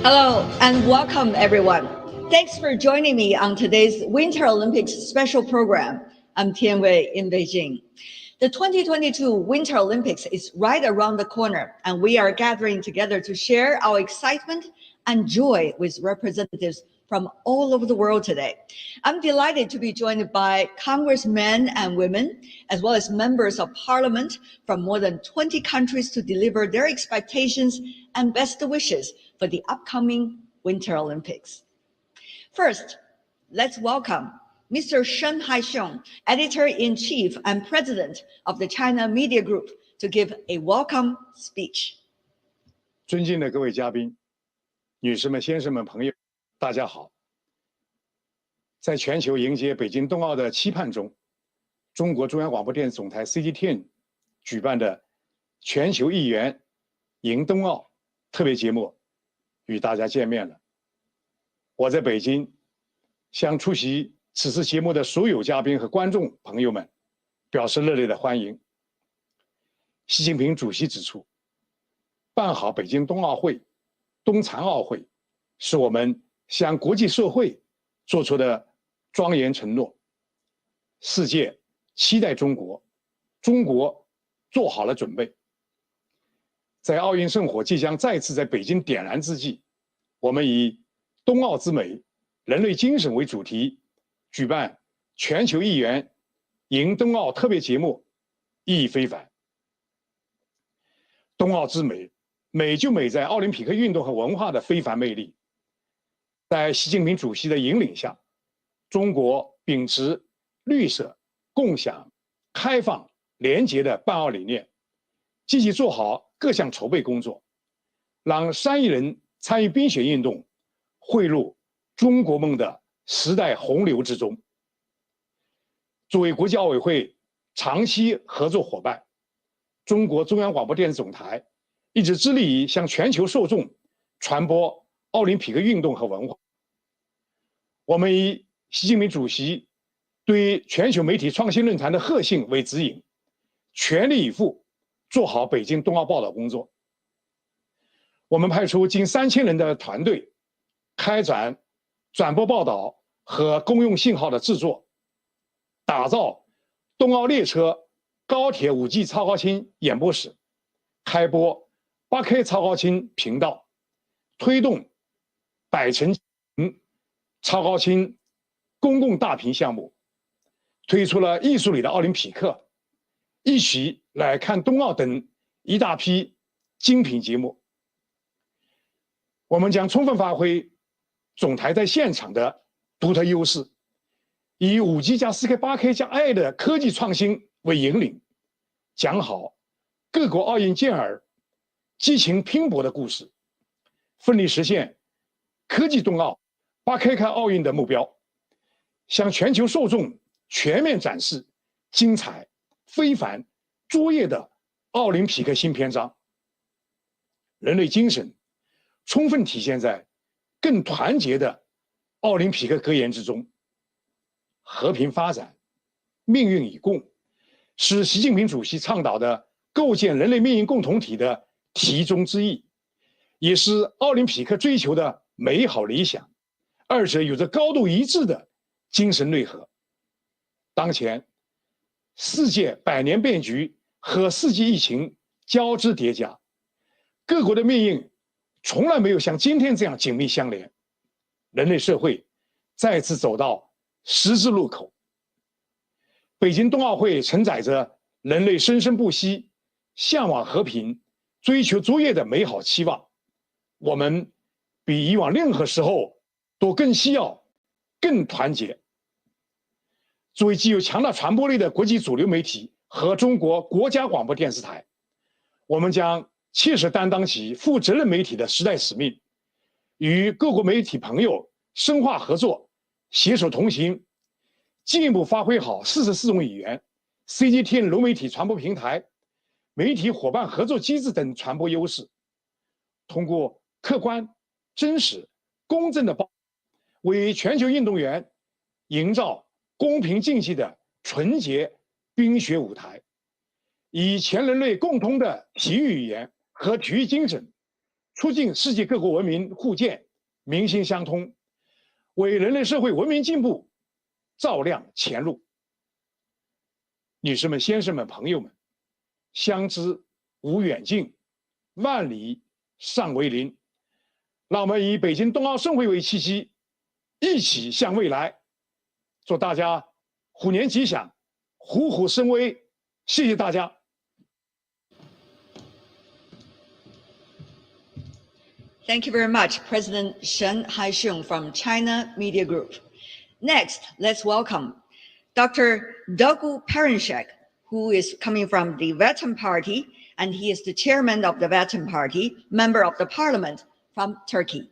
Hello and welcome, everyone. Thanks for joining me on today's Winter Olympics special program. I'm Tian Wei in Beijing. The 2022 Winter Olympics is right around the corner, and we are gathering together to share our excitement and joy with representatives from all over the world today. I'm delighted to be joined by congressmen and women, as well as members of parliament from more than 20 countries to deliver their expectations and best wishes for the upcoming Winter Olympics. First, let's welcome Mr. Shen Haixiong, Editor-in-Chief and President of the China Media Group, to give a welcome speech. 尊敬的各位嘉宾、女士们、先生们、朋友，大家好。在全球迎接北京冬奥的期盼中，中国中央广播电视总台 CGTN 举办的全球一员迎冬奥特别节目与大家见面了。我在北京向出席此次节目的所有嘉宾和观众朋友们表示热烈的欢迎。习近平主席指出，办好北京冬奥会、冬残奥会，是我们向国际社会做出的庄严承诺。世界期待中国，中国做好了准备。在奥运圣火即将再次在北京点燃之际，我们以冬奥之美、人类精神为主题，举办全球一员迎冬奥特别节目，意义非凡。冬奥之美，美就美在奥林匹克运动和文化的非凡魅力。在习近平主席的引领下，中国秉持绿色、共享、开放、廉洁的办奥理念，积极做好各项筹备工作，让3亿人参与冰雪运动，汇入中国梦的时代洪流之中。作为国际奥委会长期合作伙伴，中国中央广播电视总台一直致力于向全球受众传播奥林匹克运动和文化。我们以习近平主席对全球媒体创新论坛的贺信为指引，全力以赴做好北京冬奥报道工作。我们派出近3000人的团队，开展转播报道和公用信号的制作，打造冬奥列车、高铁5G 超高清演播室，开播8K 超高清频道，推动百城超高清公共大屏项目，推出了艺术里的奥林匹克、一起来看冬奥等一大批精品节目。我们将充分发挥总台在现场的独特优势，以5G 加 4K、8K 加 AI 的科技创新为引领，讲好各国奥运健儿激情拼搏的故事，奋力实现科技冬奥、8K 看奥运的目标，向全球受众全面展示精彩、非凡、卓越的奥林匹克新篇章。人类精神充分体现在更团结的奥林匹克格言之中。和平发展、命运与共，是习近平主席倡导的构建人类命运共同体的题中之意，也是奥林匹克追求的美好理想，二者有着高度一致的精神内核。当前，世界百年变局和世纪疫情交织叠加，各国的命运从来没有像今天这样紧密相连，人类社会再次走到十字路口。北京冬奥会承载着人类生生不息、向往和平、追求卓越的美好期望。我们比以往任何时候都更需要、更团结。作为具有强大传播力的国际主流媒体和中国国家广播电视台，我们将切实担当起负责任媒体的时代使命，与各国媒体朋友深化合作，携手同行，进一步发挥好44种语言、CGTN 流媒体传播平台、媒体伙伴合作机制等传播优势，通过客观、真实、公正的报道，为全球运动员营造公平竞技的纯洁冰雪舞台，以全人类共通的体育语言和体育精神，促进世界各国文明互鉴、民心相通，为人类社会文明进步照亮前路。女士们、先生们、朋友们，相知无远近，万里尚为邻。让我们以北京冬奥盛会为契机，一起向未来。祝大家虎年吉祥，虎虎生威！谢谢大家。Thank you very much, President Shen Haisheng from China Media Group. Next, let's welcome Dr. Dogu Perinçek, who is coming from the Vatan Party, and he is the chairman of the Vatan Party, member of the parliament from Turkey.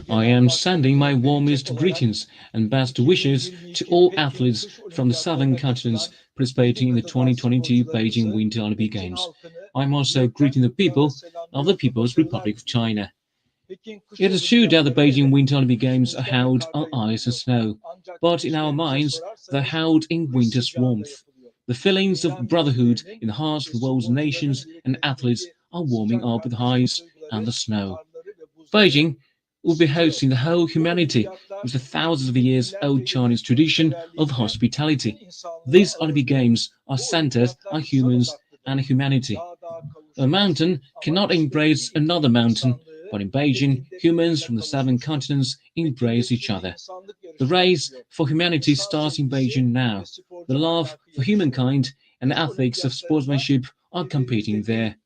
I am sending my warmest greetings and best wishes to all athletes from the southern continents participating in the 2022 Beijing Winter Olympic Games. I'm also greeting the people of the People's Republic of China. It is true that the Beijing Winter Olympic Games are held on ice and snow, but in our minds, they're held in winter's warmth. The feelings of brotherhood in the hearts of the world's nations and athletes are warming up with the ice and the snow. Beijing will be hosting the whole humanity with the thousands of years old Chinese tradition of hospitality. These Olympic Games are centered on humans and humanity. A mountain cannot embrace another mountain, but in Beijing, humans from the seven continents embrace each other. The race for humanity starts in Beijing now. The love for humankind and the ethics of sportsmanship are competing there.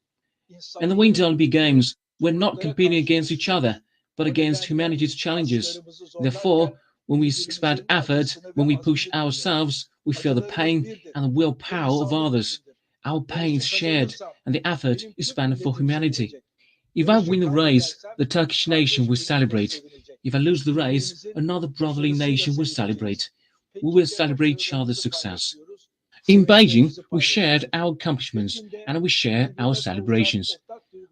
In the Winter Olympic Games, we're not competing against each other, but against humanity's challenges. Therefore, when we expend effort, when we push ourselves, we feel the pain and the willpower of others. Our pain is shared, and the effort is spent for humanity. If I win the race, the Turkish nation will celebrate. If I lose the race, another brotherly nation will celebrate. We will celebrate each other's success. In Beijing, we shared our accomplishments and we share our celebrations.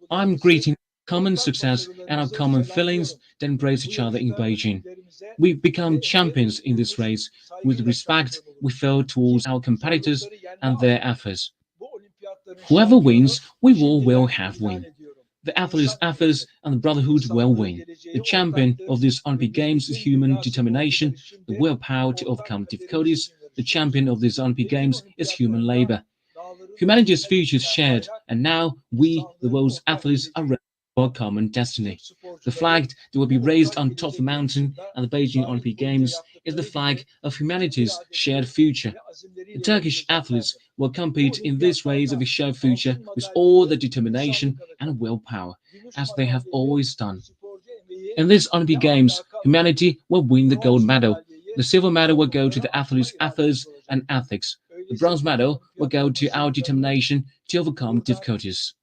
I'm greeting common success and our common feelings that embrace each other in Beijing. We've become champions in this race with the respect we feel towards our competitors and their efforts. Whoever wins, we all will have win. The athletes' efforts and the brotherhood will win. The champion of these Olympic Games is human determination, the willpower to overcome difficulties. The champion of these Olympic Games is human labor. Humanity's future is shared, and now we, the world's athletes, are ready for a common destiny. The flag that will be raised on top of the mountain at the Beijing Olympic Games is the flag of humanity's shared future. The Turkish athletes will compete in this race of a shared future with all the determination and willpower, as they have always done. In these Olympic Games, humanity will win the gold medal. The silver medal will go to the athletes' efforts and ethics. The bronze medal will go to our determination to overcome difficulties.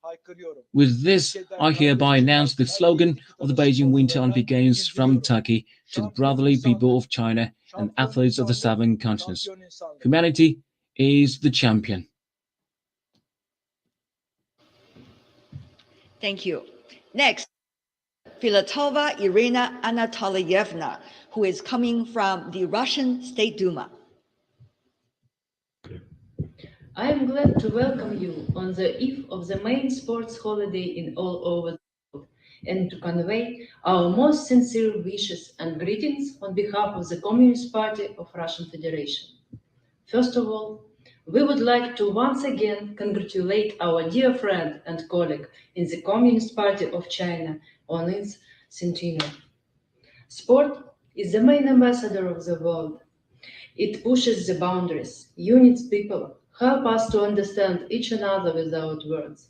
With this, I hereby announce the slogan of the Beijing Winter Olympic Games from Turkey to the brotherly people of China and athletes of the seven continents. Humanity is the champion. Thank you. Next, Filatova Irina Anatolyevna, who is coming from the Russian State Duma. I am glad to welcome you on the eve of the main sports holiday in all over the world and to convey our most sincere wishes and greetings on behalf of the Communist Party of Russian Federation. First of all, we would like to once again congratulate our dear friend and colleague in the Communist Party of China on its centenary. Sport is the main ambassador of the world. It pushes the boundaries, unites people, help us to understand each another without words.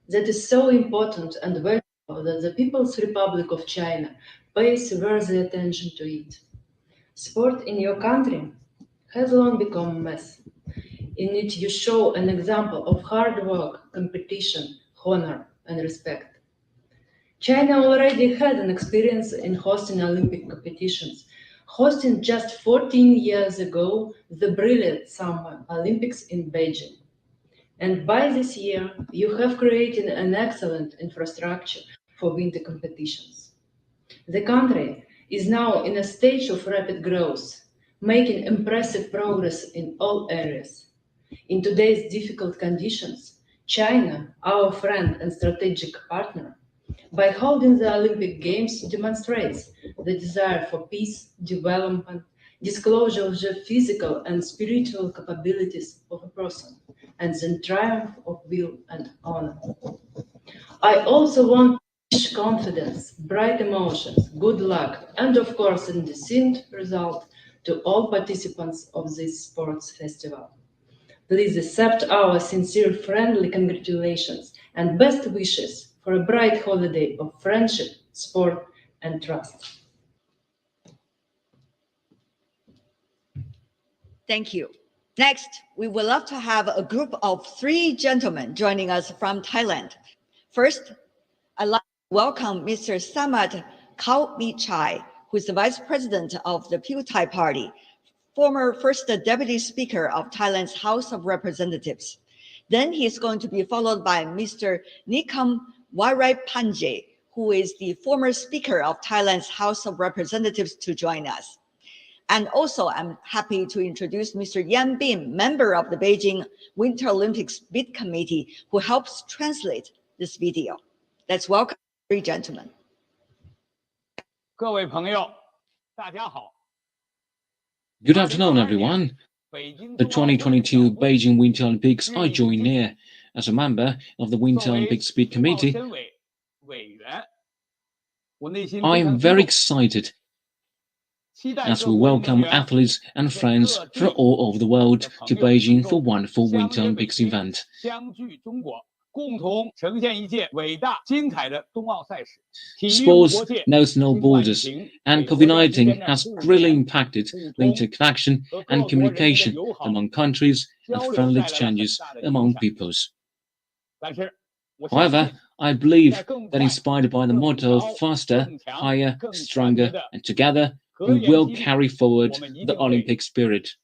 That is so important and valuable that the People's Republic of China pays worthy attention to it. Sport in your country has long become a mess. In it you show an example of hard work, competition, honor, and respect. China already had an experience in hosting Olympic competitions, hosting just 14 years ago the brilliant Summer Olympics in Beijing. And by this year, you have created an excellent infrastructure for winter competitions. The country is now in a stage of rapid growth, making impressive progress in all areas. In today's difficult conditions, China, our friend and strategic partner, by holding the Olympic Games demonstrates the desire for peace, development, disclosure of the physical and spiritual capabilities of a person, and the triumph of will and honor. I also want to wish confidence, bright emotions, good luck, and of course, a decent result to all participants of this sports festival. Please accept our sincere friendly congratulations and best wishes for a bright holiday of friendship, sport, and trust. Thank you. Next, we would love to have a group of 3 gentlemen joining us from Thailand. First, I'd like to welcome Mr. Samat Kaomichai, who is the Vice President of the Pheu Thai Party, former First Deputy Speaker of Thailand's House of Representatives. Then he is going to be followed by Mr. Nikam Wairapanje, who is the former Speaker of Thailand's House of Representatives, to join us. And also, I'm happy to introduce Mr. Yan Bin, member of the Beijing Winter Olympics Bid Committee, who helps translate this video. Let's welcome 3 gentlemen. 各位朋友，大家好。 Good afternoon, everyone. The 2022 Beijing Winter Olympics I join here as a member of the Winter Olympics Bid Committee. I am very excited as we welcome athletes and friends from all over the world to Beijing for a wonderful Winter Olympics event. Sports knows no borders, and COVID-19 has greatly impacted the interconnection and communication among countries and friendly exchanges among peoples. However, I believe that inspired by the motto faster, higher, stronger, and together, we will carry forward the Olympic spirit.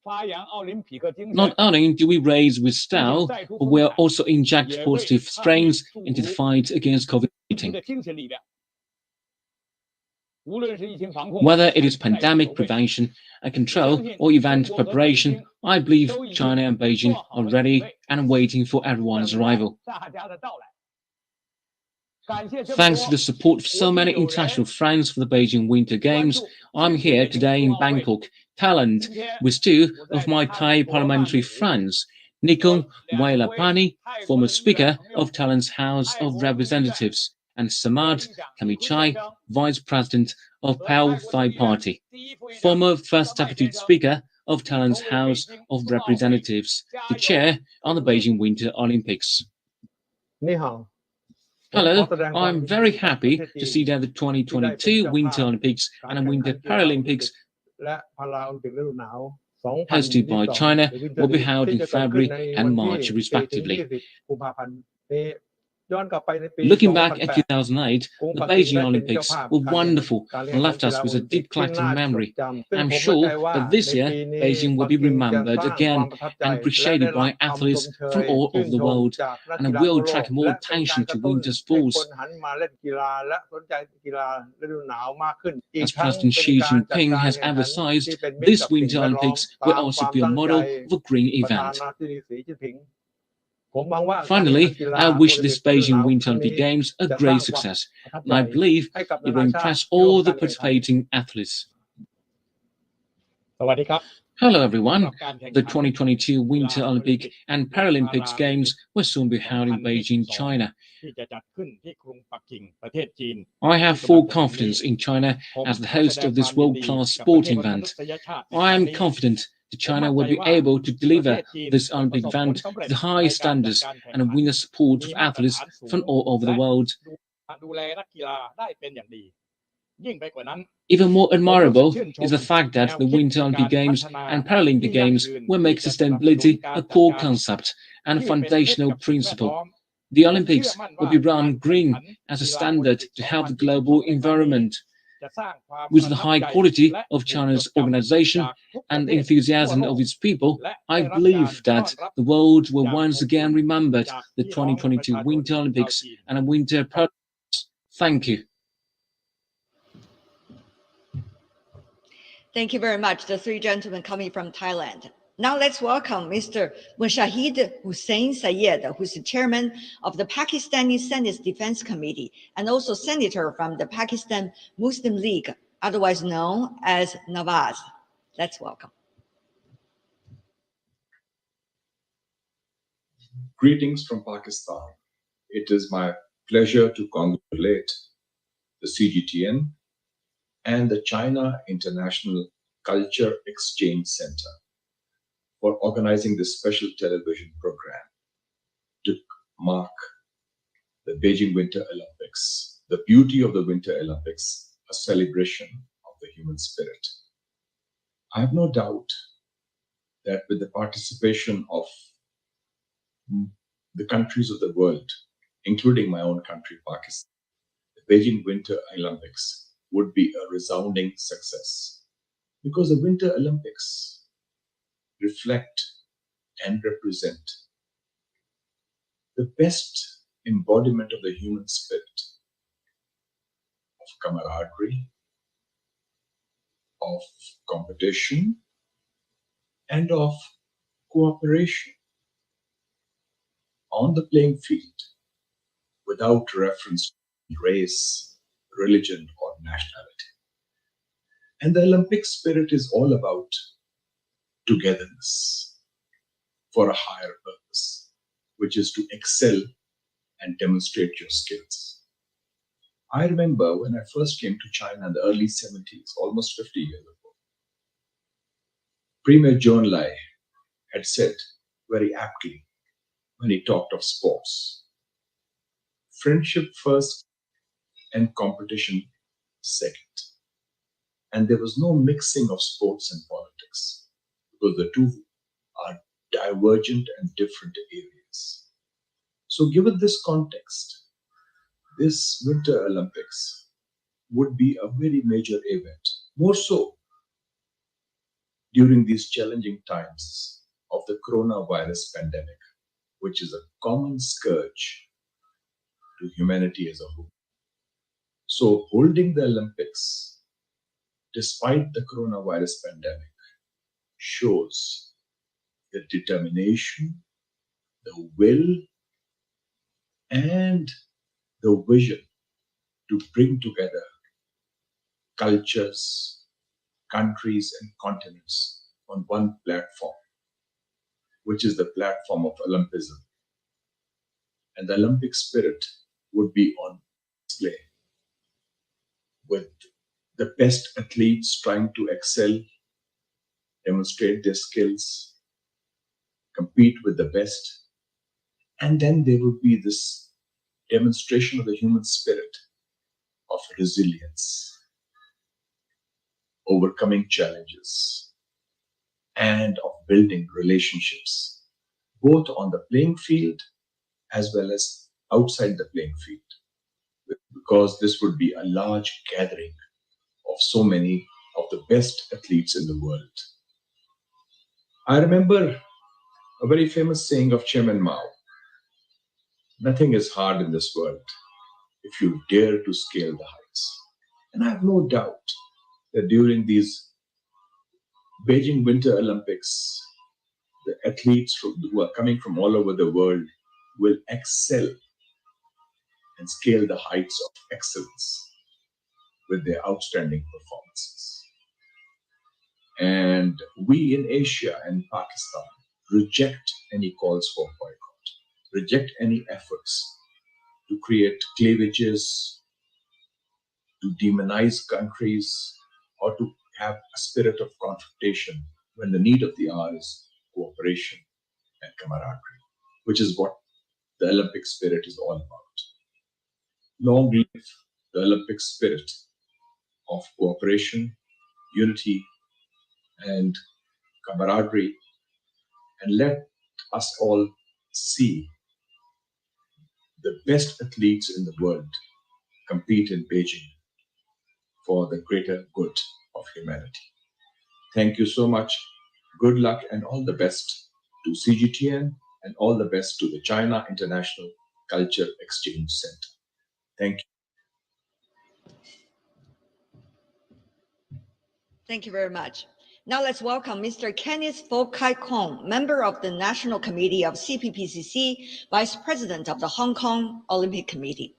Not only do we raise with style, but we will also inject positive strains into the fight against COVID-19. Whether it is pandemic prevention and control or event preparation, I believe China and Beijing are ready and waiting for everyone's arrival. Thanks to the support of so many international friends for the Beijing Winter Games, I'm here today in Bangkok, Thailand, with 2 of my Thai parliamentary friends, Nikorn Wairapani, former Speaker of Thailand's House of Representatives, and Samat Kaomichai, Vice President of Pheu Thai Party, former First Deputy Speaker of Thailand's House of Representatives, the chair on the Beijing Winter Olympics. Hello, I'm very happy to see that the 2022 Winter Olympics and Winter Paralympics hosted by China will be held in February and March respectively. Looking back at 2008, the Beijing Olympics were wonderful and left us with a deep collective memory. I'm sure that this year, Beijing will be remembered again and appreciated by athletes from all over the world, and will attract more attention to winter sports. As President Xi Jinping has emphasized, this Winter Olympics will also be a model of a green event. Finally, I wish this Beijing Winter Olympic Games a great success, and I believe it will impress all the participating athletes. Hello everyone. The 2022 Winter Olympic and Paralympics Games will soon be held in Beijing, China. I have full confidence in China as the host of this world-class sporting event. I am confident that China will be able to deliver this Olympic event with high standards and win the support of athletes from all over the world. Even more admirable is the fact that the Winter Olympic Games and Paralympic Games will make sustainability a core concept and foundational principle. The Olympics will be run green as a standard to help the global environment. With the high quality of China's organization and the enthusiasm of its people, I believe that the world will once again remember the 2022 Winter Olympics and Winter Paralympics. Thank you. Thank you very much, the 3 gentlemen coming from Thailand. Now let's welcome Mr. Mushahid Hussain Sayed, who's the chairman of the Pakistani Senate Defense Committee and also senator from the Pakistan Muslim League, otherwise known as Nawaz. Let's welcome. Greetings from Pakistan. It is my pleasure to congratulate the CGTN and the China International Culture Exchange Center for organizing this special television program to mark the Beijing Winter Olympics, the beauty of the Winter Olympics, a celebration of the human spirit. I have no doubt that with the participation of the countries of the world, including my own country, Pakistan, the Beijing Winter Olympics would be a resounding success, because the Winter Olympics reflect and represent the best embodiment of the human spirit, of camaraderie, of competition, and of cooperation on the playing field without reference to race, religion, or nationality. And the Olympic spirit is all about togetherness for a higher purpose, which is to excel and demonstrate your skills. I remember when I first came to China in the early 70s, almost 50 years ago, Premier Zhou Enlai had said very aptly when he talked of sports, friendship first and competition second. And there was no mixing of sports and politics, because the two are divergent and different areas. So given this context, this Winter Olympics would be a very major event, more so during these challenging times of the coronavirus pandemic, which is a common scourge to humanity as a whole. So holding the Olympics, despite the coronavirus pandemic, shows the determination, the will, and the vision to bring together cultures, countries, and continents on one platform, which is the platform of Olympism. And the Olympic spirit would be on display, with the best athletes trying to excel, demonstrate their skills, compete with the best. And then there would be this demonstration of the human spirit of resilience, overcoming challenges, and of building relationships, both on the playing field as well as outside the playing field, because this would be a large gathering of so many of the best athletes in the world. I remember a very famous saying of Chairman Mao: "Nothing is hard in this world if you dare to scale the heights." And I have no doubt that during these Beijing Winter Olympics, the athletes who are coming from all over the world will excel and scale the heights of excellence with their outstanding performances. And we in Asia and Pakistan reject any calls for boycott, reject any efforts to create cleavages, to demonize countries, or to have a spirit of confrontation, when the need of the hour is cooperation and camaraderie, which is what the Olympic spirit is all about. Long live the Olympic spirit of cooperation, unity, and camaraderie, and let us all see the best athletes in the world compete in Beijing for the greater good of humanity. Thank you so much. Good luck and all the best to CGTN, and all the best to the China International Culture Exchange Center. Thank you. Thank you very much. Now let's welcome Mr. Kenneth Fok Kai Kong, member of the National Committee of CPPCC, Vice President of the Hong Kong Olympic Committee.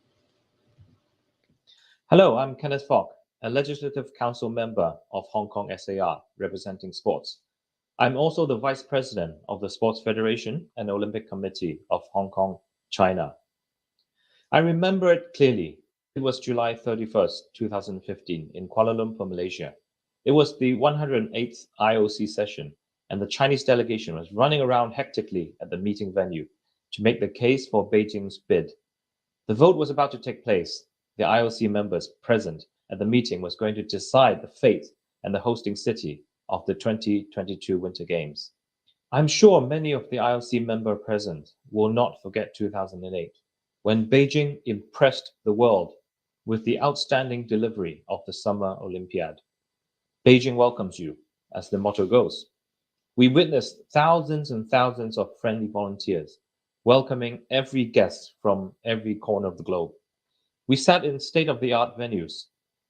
Hello, I'm Kenneth Fok, a Legislative Council member of Hong Kong SAR, representing sports. I'm also the Vice President of the Sports Federation and Olympic Committee of Hong Kong, China. I remember it clearly. It was July 31st, 2015 in Kuala Lumpur, Malaysia. It was the 108th IOC session, and the Chinese delegation was running around hectically at the meeting venue to make the case for Beijing's bid. The vote was about to take place. The IOC members present at the meeting was going to decide the fate and the hosting city of the 2022 Winter Games. I'm sure many of the IOC members present will not forget 2008, when Beijing impressed the world with the outstanding delivery of the Summer Olympiad. Beijing welcomes you, as the motto goes. We witnessed thousands and thousands of friendly volunteers welcoming every guest from every corner of the globe. We sat in state-of-the-art venues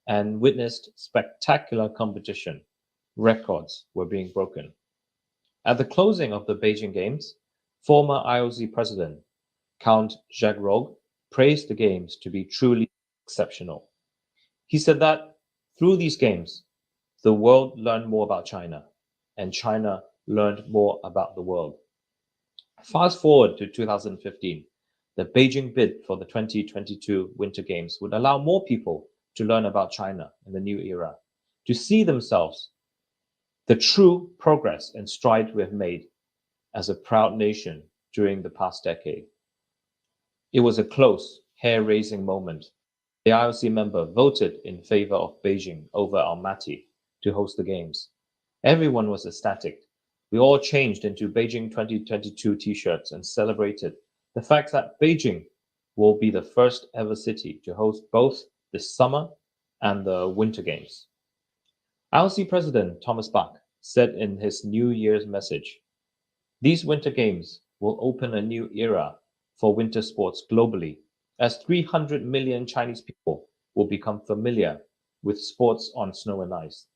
and witnessed spectacular competition. Records were being broken. At the closing of the Beijing Games, former IOC President Count Jacques Rogge praised the Games to be truly exceptional. He said that through these Games, the world learned more about China, and China learned more about the world. Fast forward to 2015, the Beijing bid for the 2022 Winter Games would allow more people to learn about China in the new era, to see themselves the true progress and stride we have made as a proud nation during the past decade. It was a close, hair-raising moment. The IOC member voted in favor of Beijing over Almaty to host the Games. Everyone was ecstatic. We all changed into Beijing 2022 t-shirts and celebrated the fact that Beijing will be the first ever city to host both the Summer and the Winter Games. IOC President Thomas Bach said in his New Year's message, "These Winter Games will open a new era for winter sports globally, as 300 million Chinese people will become familiar with sports on snow and ice."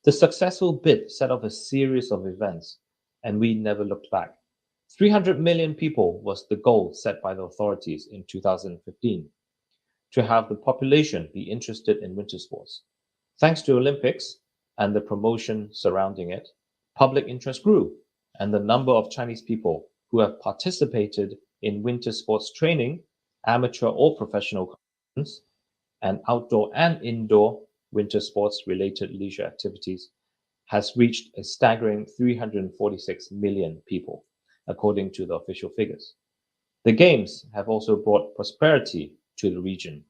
The successful bid set off a series of events, and we never looked back. 300 million people was the goal set by the authorities in 2015, to have the population be interested in winter sports. Thanks to Olympics and the promotion surrounding it, public interest grew, and the number of Chinese people who have participated in winter sports training, amateur or professional competitions, and outdoor and indoor winter sports related leisure activities has reached a staggering 346 million people, according to the official figures. The Games have also brought prosperity to the region.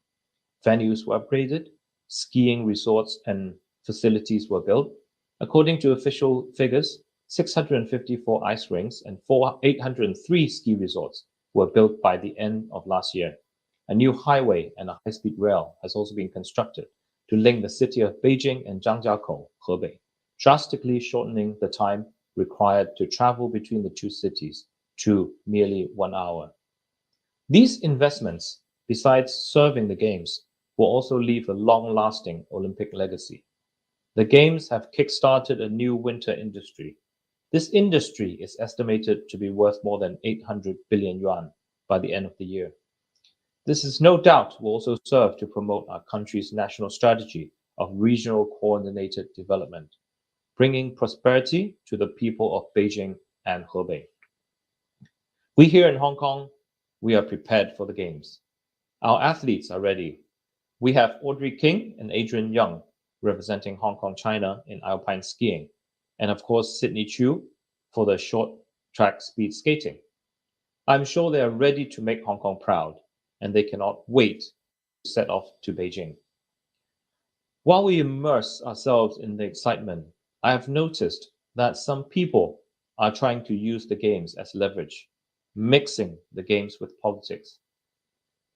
Venues were upgraded, skiing resorts and facilities were built. According to official figures, 654 ice rinks and 803 ski resorts were built by the end of last year. A new highway and a high-speed rail has also been constructed to link the city of Beijing and Zhangjiakou, Hebei, drastically shortening the time required to travel between the two cities to merely 1 hour. These investments, besides serving the Games, will also leave a long-lasting Olympic legacy. The Games have kick-started a new winter industry. This industry is estimated to be worth more than 800 billion yuan by the end of the year. This is no doubt will also serve to promote our country's national strategy of regional coordinated development, bringing prosperity to the people of Beijing and Hebei. We here in Hong Kong, we are prepared for the Games. Our athletes are ready. We have Audrey King and Adrian Young representing Hong Kong, China in alpine skiing, and of course Sydney Chu for the short track speed skating. I'm sure they are ready to make Hong Kong proud, and they cannot wait to set off to Beijing. While we immerse ourselves in the excitement, I have noticed that some people are trying to use the Games as leverage, mixing the Games with politics.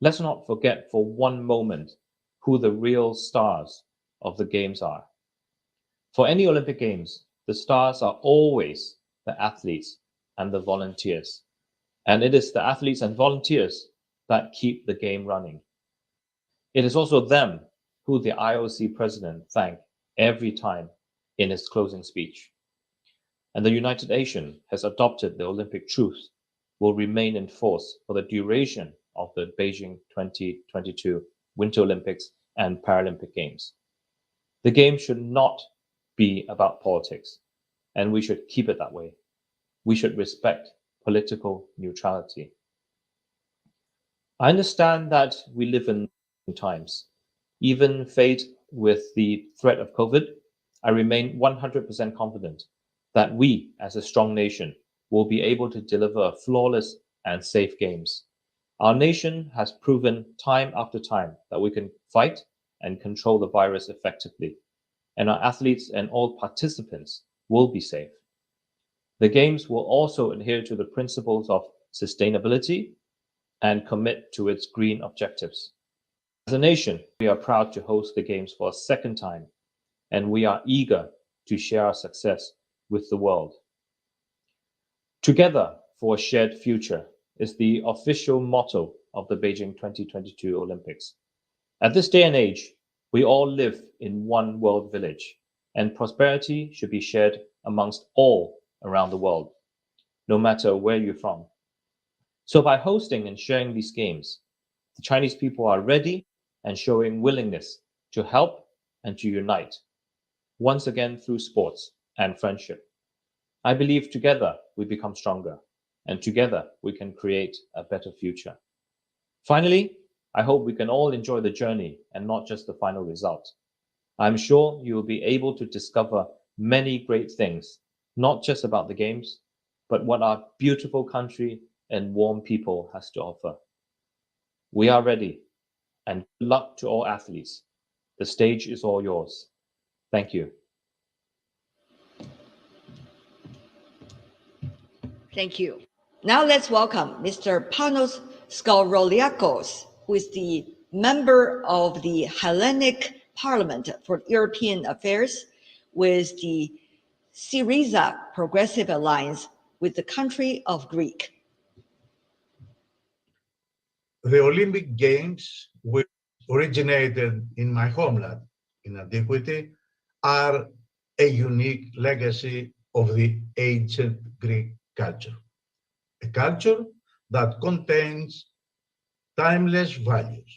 Let's not forget for one moment who the real stars of the Games are. For any Olympic Games, the stars are always the athletes and the volunteers. And it is the athletes and volunteers that keep the game running. It is also them who the IOC president thanks every time in its closing speech. And the United Nations has adopted the Olympic truth will remain in force for the duration of the Beijing 2022 Winter Olympics and Paralympic Games. The Games should not be about politics, and we should keep it that way. We should respect political neutrality. I understand that we live in times. Even faced with the threat of COVID, I remain 100% confident that we, as a strong nation, will be able to deliver flawless and safe games. Our nation has proven time after time that we can fight and control the virus effectively, and our athletes and all participants will be safe. The Games will also adhere to the principles of sustainability and commit to its green objectives. As a nation, we are proud to host the Games for a second time, and we are eager to share our success with the world. Together for a shared future is the official motto of the Beijing 2022 Olympics. At this day and age, we all live in one world village, and prosperity should be shared amongst all around the world, no matter where you're from. So by hosting and sharing these games, the Chinese people are ready and showing willingness to help and to unite, once again through sports and friendship. I believe together we become stronger, and together we can create a better future. Finally, I hope we can all enjoy the journey and not just the final result. I'm sure you will be able to discover many great things, not just about the Games, but what our beautiful country and warm people has to offer. We are ready, and good luck to all athletes. The stage is all yours. Thank you. Thank you. Now let's welcome Mr. Panos Skourouliakos, who is the member of the Hellenic Parliament for European Affairs with the Syriza Progressive Alliance with the country of Greek. The Olympic Games, which originated in my homeland in antiquity, are a unique legacy of the ancient Greek culture, a culture that contains timeless values.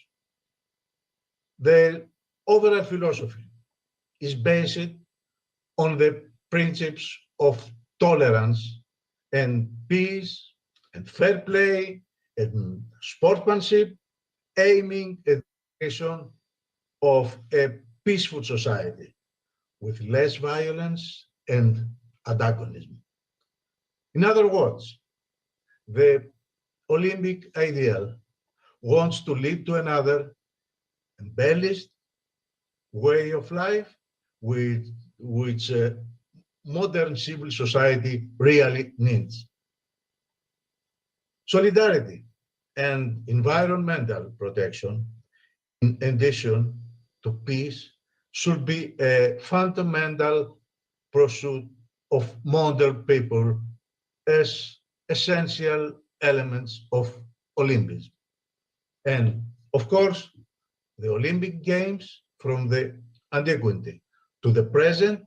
Their overall philosophy is based on the principles of tolerance and peace and fair play and sportsmanship, aiming at the creation of a peaceful society with less violence and antagonism. In other words, the Olympic ideal wants to lead to another embellished way of life which modern civil society really needs. Solidarity and environmental protection, in addition to peace, should be a fundamental pursuit of modern people as essential elements of Olympism. And of course, the Olympic Games from the antiquity to the present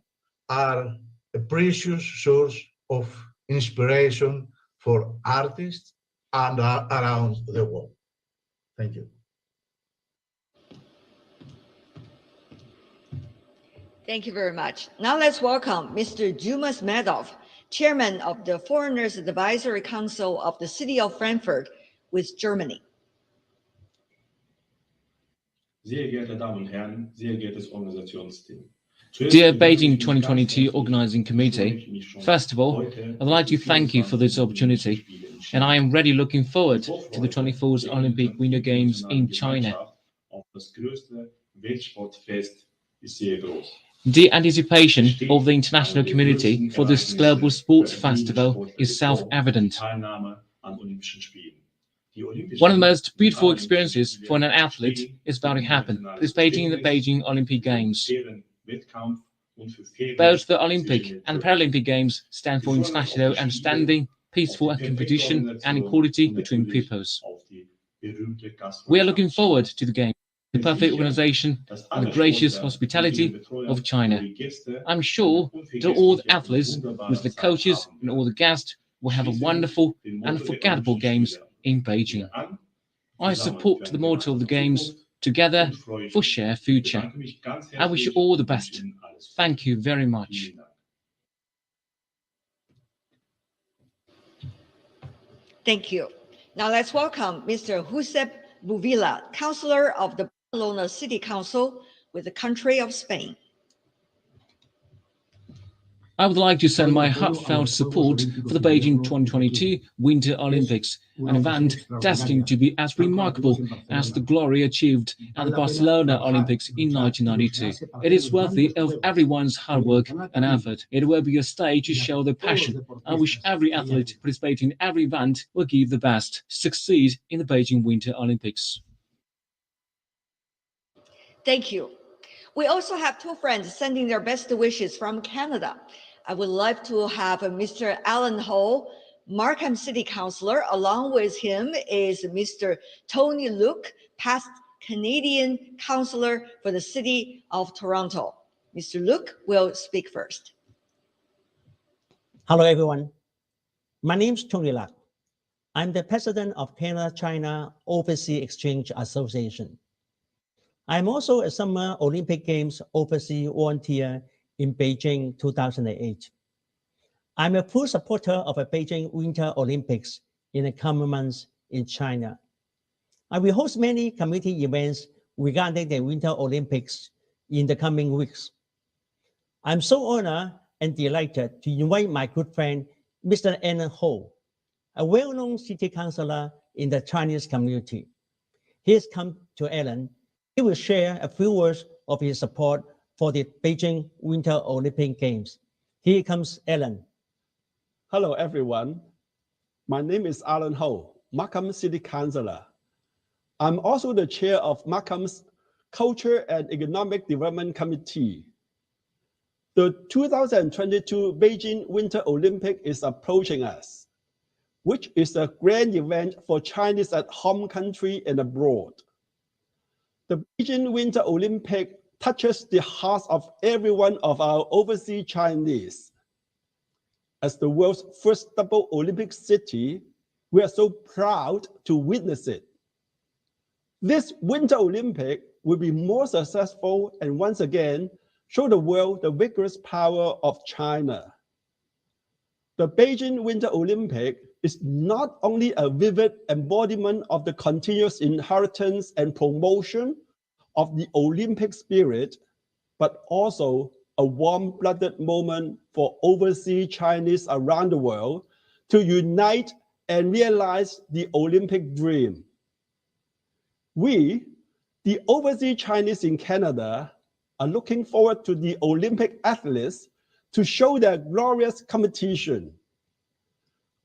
are a precious source of inspiration for artists and around the world. Thank you. Thank you very much. Now let's welcome Mr. Djuma Smedov, Chairman of the Foreigners Advisory Council of the City of Frankfurt with Germany. Sehr geehrte Damen und Herren, sehr geehrtes Organisationsteam. Dear Beijing 2022 Organizing Committee, first of all, I'd like to thank you for this opportunity, and I am really looking forward to the 24th Olympic Winter Games in China. The anticipation of the international community for this global sports festival is self-evident. One of the most beautiful experiences for an athlete is about to happen, participating in the Beijing Olympic Games. Both the Olympic and Paralympic Games stand for international understanding, peaceful competition, and equality between peoples. We are looking forward to the Games. the perfect organization, and the gracious hospitality of China. I'm sure that all the athletes, with the coaches and all the guests, will have a wonderful and unforgettable games in Beijing. I support the motto of the games, together for shared future. I wish you all the best. Thank you very much. Thank you. Now let's welcome Mr. Josep Buvila, Councillor of the Barcelona City Council with the country of Spain. I would like to send my heartfelt support for the Beijing 2022 Winter Olympics, an event destined to be as remarkable as the glory achieved at the Barcelona Olympics in 1992. It is worthy of everyone's hard work and effort. It will be a stage to show their passion. I wish every athlete participating in every event will give the best, succeed in the Beijing Winter Olympics. Thank you. We also have two friends sending their best wishes from Canada. I would like to have Mr. Alan Ho, Markham City Councillor. Along with him is Mr. Tony Luke, past Canadian Councillor for the City of Toronto. Mr. Luke will speak first. Hello, everyone. My name is Tony Luke. I'm the president of Canada-China Overseas Exchange Association. I'm also a Summer Olympic Games overseas volunteer in Beijing 2008. I'm a full supporter of a Beijing Winter Olympics in the coming months in China. I will host many community events regarding the Winter Olympics in the coming weeks. I'm so honored and delighted to invite my good friend, Mr. Alan Ho, a well-known city councillor in the Chinese community. He has come to Alan. He will share a few words of his support for the Beijing Winter Olympic Games. Here comes Alan. Hello, everyone. My name is Alan Ho, Markham City Councillor. I'm also the chair of Markham's Culture and Economic Development Committee. The 2022 Beijing Winter Olympic is approaching us, which is a grand event for Chinese at home country and abroad. The Beijing Winter Olympic touches the hearts of every one of our overseas Chinese. As the world's first double Olympic city, we are so proud to witness it. This Winter Olympic will be more successful and once again show the world the vigorous power of China. The Beijing Winter Olympic is not only a vivid embodiment of the continuous inheritance and promotion of the Olympic spirit, but also a warm-blooded moment for overseas Chinese around the world to unite and realize the Olympic dream. We, the overseas Chinese in Canada, are looking forward to the Olympic athletes to show their glorious competition.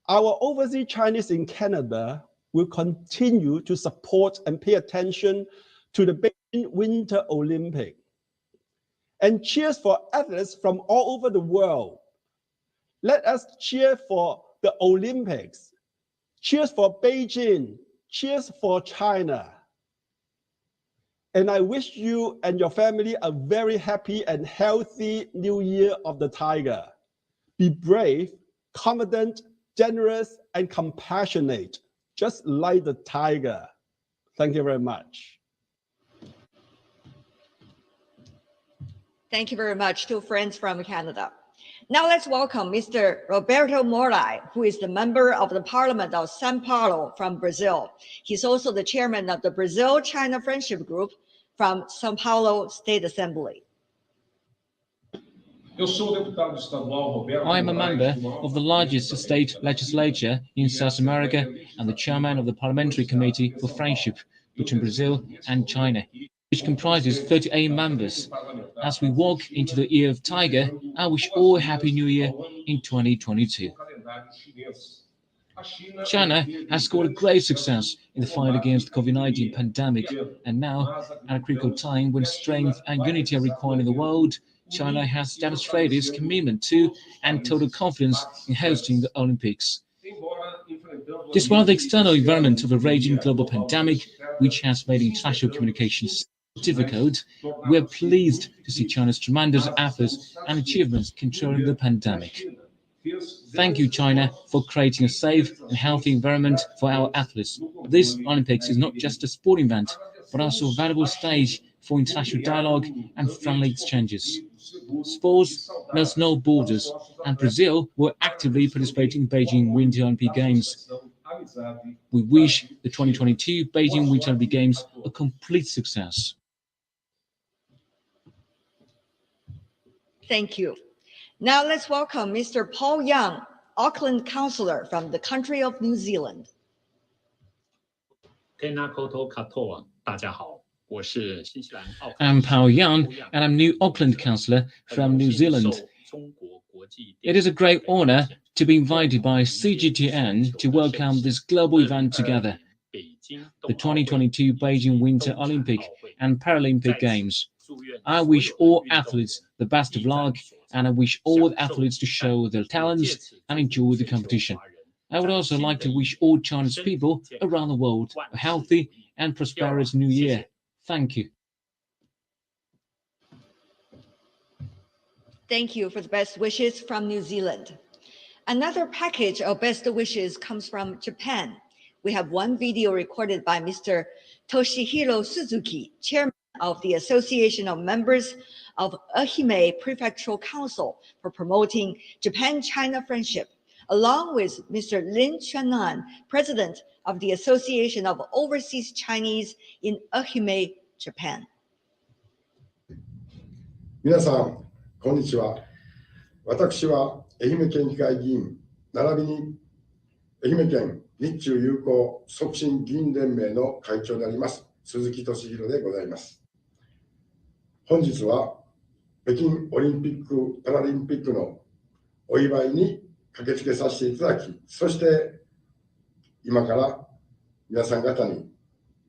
Our overseas Chinese in Canada will continue to support and pay attention to the Beijing Winter Olympic. And cheers for athletes from all over the world. Let us cheer for the Olympics. Cheers for Beijing. Cheers for China. And I wish you and your family a very happy and healthy New Year of the Tiger. Be brave, confident, generous, and compassionate, just like the tiger. Thank you very much. Thank you very much, two friends from Canada. Now let's welcome Mr. Roberto Morai, who is the member of the Parliament of São Paulo from Brazil. He's also the chairman of the Brazil-China Friendship Group from São Paulo State Assembly. I am a member of the largest state legislature in South America and the chairman of the Parliamentary Committee for Friendship between Brazil and China, which comprises 38 members. As we walk into the Year of Tiger, I wish all a Happy New Year in 2022. China has scored great success in the fight against the COVID-19 pandemic, and now, at a critical time when strength and unity are required in the world, China has demonstrated its commitment to and total confidence in hosting the Olympics. Despite the external environment of a raging global pandemic, which has made international communications difficult, we are pleased to see China's tremendous efforts and achievements controlling the pandemic. Thank you, China, for creating a safe and healthy environment for our athletes. This Olympics is not just a sporting event, but also a valuable stage for international dialogue and friendly exchanges. Sports knows no borders, and Brazil will actively participate in Beijing Winter Olympic Games. We wish the 2022 Beijing Winter Olympic Games a complete success. Thank you. Now let's welcome Mr. Paul Young, Auckland Councillor from the country of New Zealand. I'm Paul Young, and I'm new Auckland Councillor from New Zealand. It is a great honor to be invited by CGTN to welcome this global event together, the 2022 Beijing Winter Olympic and Paralympic Games. I wish all athletes the best of luck, and I wish all athletes to show their talents and enjoy the competition. I would also like to wish all Chinese people around the world a healthy and prosperous New Year. Thank you. Thank you for the best wishes from New Zealand. Another package of best wishes comes from Japan. We have one video recorded by Mr. Toshihiro Suzuki, Chairman of the Association of Members of Ehime Prefectural Council for promoting Japan-China friendship, along with Mr. Lin Chuanan, President of the Association of Overseas Chinese in Ehime, Japan. 皆さん、こんにちは。私は愛媛県議会議員、並びに愛媛県日中友好促進議員連盟の会長であります鈴木俊弘でございます。本日は北京オリンピック・パラリンピックのお祝いに駆けつけさせていただき、そして今から皆さん方に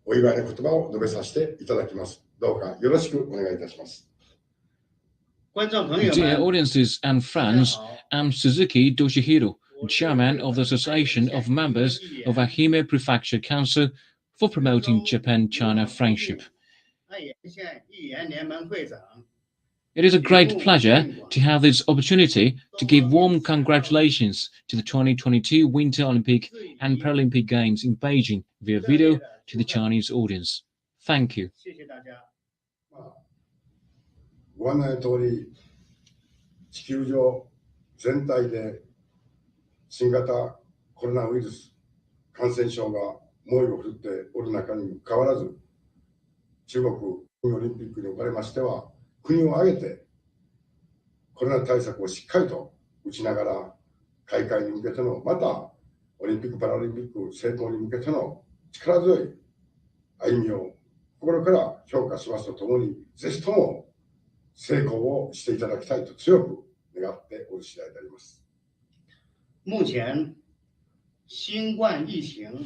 お祝いの言葉を述べさせていただきます。どうかよろしくお願いいたします。Dear audiences and friends, I'm Suzuki Toshihiro, Chairman of the Association of Members of Ehime Prefecture Council for promoting Japan-China friendship. It is a great pleasure to have this opportunity to give warm congratulations to the 2022 Winter Olympic and Paralympic Games in Beijing via video to the Chinese audience. Thank you. ご案内の通り、地球上全体で新型コロナウイルス感染症が猛威を振るっておる中にもかかわらず、中国オリンピックにおかれましては、国を挙げてコロナ対策をしっかりと打ちながら、開会に向けての、またオリンピック・パラリンピック成功に向けての力強い歩みを心から評価しますとともに、ぜひとも成功をしていただきたいと強く願っておる次第であります。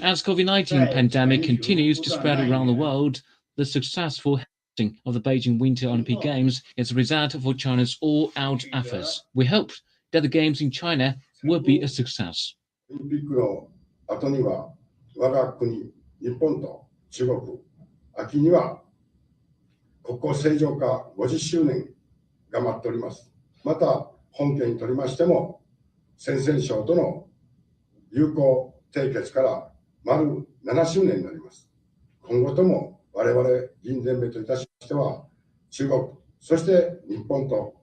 As COVID-19 pandemic continues to spread around the world, the successful hosting of the Beijing Winter Olympic Games is a result of China's all-out efforts. We hope that the games in China will be a success. オリンピックの後には我が国日本と中国、秋には国交正常化50周年が待っております。また本県にとりましても先々省との友好締結から丸7周年になります。今後とも我々議員連盟といたしましては中国そして日本と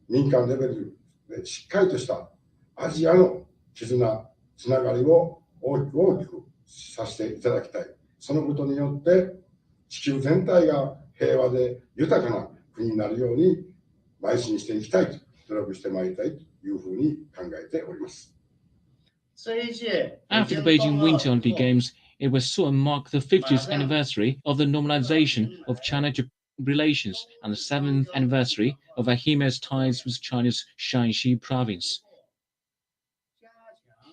民間レベルでしっかりとしたアジアの絆つながりを大きくさせていただきたい。そのことによって地球全体が平和で豊かな国になるように邁進していきたいと努力してまいりたいというふうに考えております。After the Beijing Winter Olympic Games, it will soon mark the 50th anniversary of the normalization of China-Japan relations and the 7th anniversary of Ehime's ties with China's Shanxi province.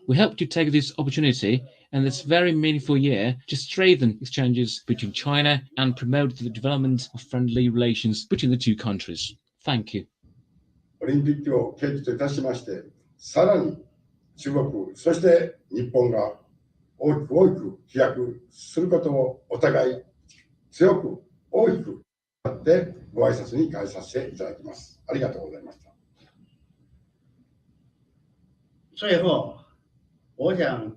We hope to take this opportunity and this very meaningful year to strengthen exchanges between China and promote the development of friendly relations between the two countries. Thank you. オリンピックを契機といたしまして、さらに中国、そして日本が大きく飛躍することをお互い強く大きくってご挨拶に返させていただきます。ありがとうございました。最後，我想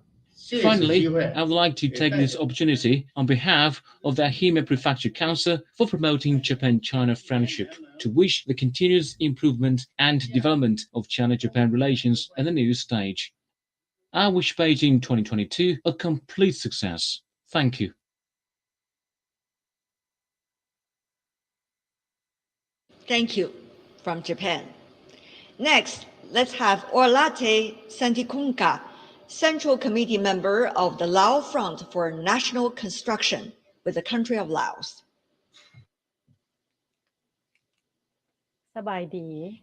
Finally, I would like to take this opportunity on behalf of the Ehime Prefecture Council for promoting Japan-China friendship to wish the continuous improvement and development of China-Japan relations at the new stage. I wish Beijing 2022 a complete success. Thank you. Thank you from Japan. Next, let's have Orlate Santikonka, Central Committee member of the Lao Front for National Construction with the country of Laos.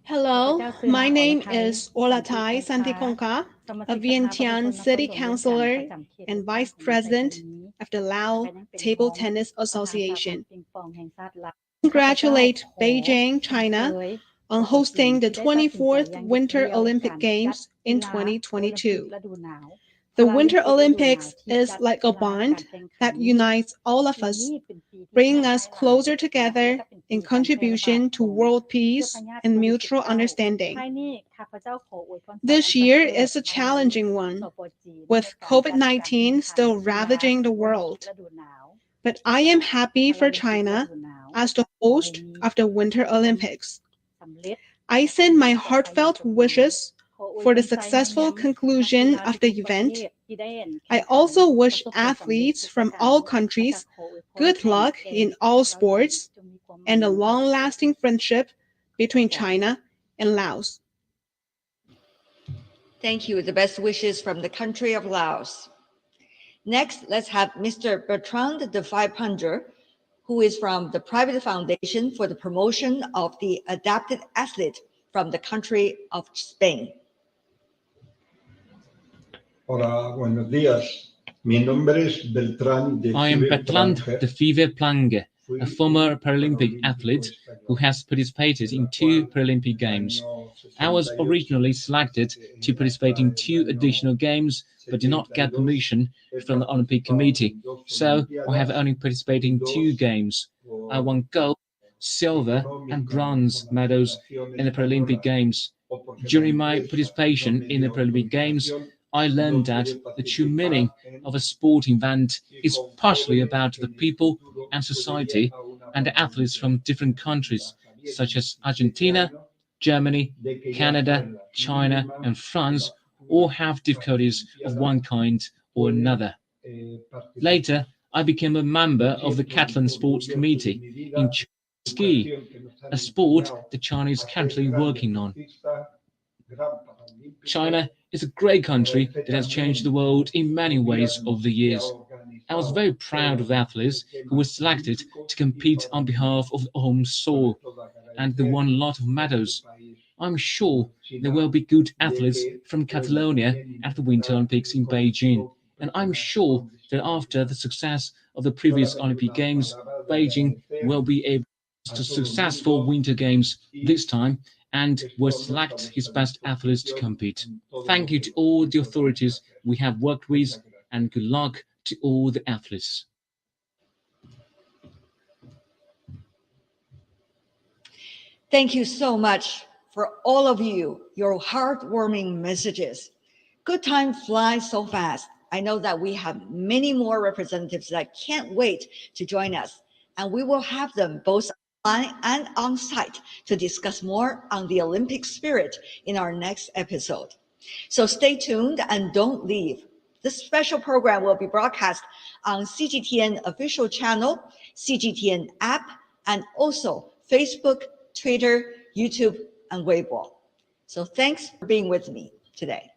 Hello, my name is Orlatai Santikonka, a Vientiane City Councillor and Vice President of the Lao Table Tennis Association. Congratulate Beijing, China, on hosting the 24th Winter Olympic Games in 2022. The Winter Olympics is like a bond that unites all of us, bringing us closer together in contribution to world peace and mutual understanding. This year is a challenging one, with COVID-19 still ravaging the world. But I am happy for China as the host of the Winter Olympics. I send my heartfelt wishes for the successful conclusion of the event. I also wish athletes from all countries good luck in all sports and a long-lasting friendship between China and Laos. Thank you. The best wishes from the country of Laos. Next, let's have Mr. Bertrand de Vaipander, who is from the Private Foundation for the Promotion of the Adapted Athlete from the country of Spain. Hola, buenos días. Mi nombre es Beltrán de I am Bertrand de Vive Plange, a former Paralympic athlete who has participated in 2 Paralympic Games. I was originally selected to participate in 2 additional games, but did not get permission from the Olympic Committee, so I have only participated in 2 games. I won gold, silver, and bronze medals in the Paralympic Games. During my participation in the Paralympic Games, I learned that the true meaning of a sporting event is partially about the people and society and the athletes from different countries, such as Argentina, Germany, Canada, China, and France, all have difficulties of one kind or another. Later, I became a member of the Catalan Sports Committee in ski, a sport the Chinese currently working on. China is a great country that has changed the world in many ways over the years. I was very proud of the athletes who were selected to compete on behalf of the home soil, and they won a lot of medals. I'm sure there will be good athletes from Catalonia at the Winter Olympics in Beijing, and I'm sure that after the success of the previous Olympic Games, Beijing will be able to successful Winter Games this time and will select his best athletes to compete. Thank you to all the authorities we have worked with, and good luck to all the athletes. Thank you so much for all of you, your heartwarming messages. Good time flies so fast. I know that we have many more representatives that can't wait to join us, and we will have them both online and on site to discuss more on the Olympic spirit in our next episode. So stay tuned and don't leave. This special program will be broadcast on CGTN official channel, CGTN app, and also Facebook, Twitter, YouTube, and Weibo. So thanks for being with me today.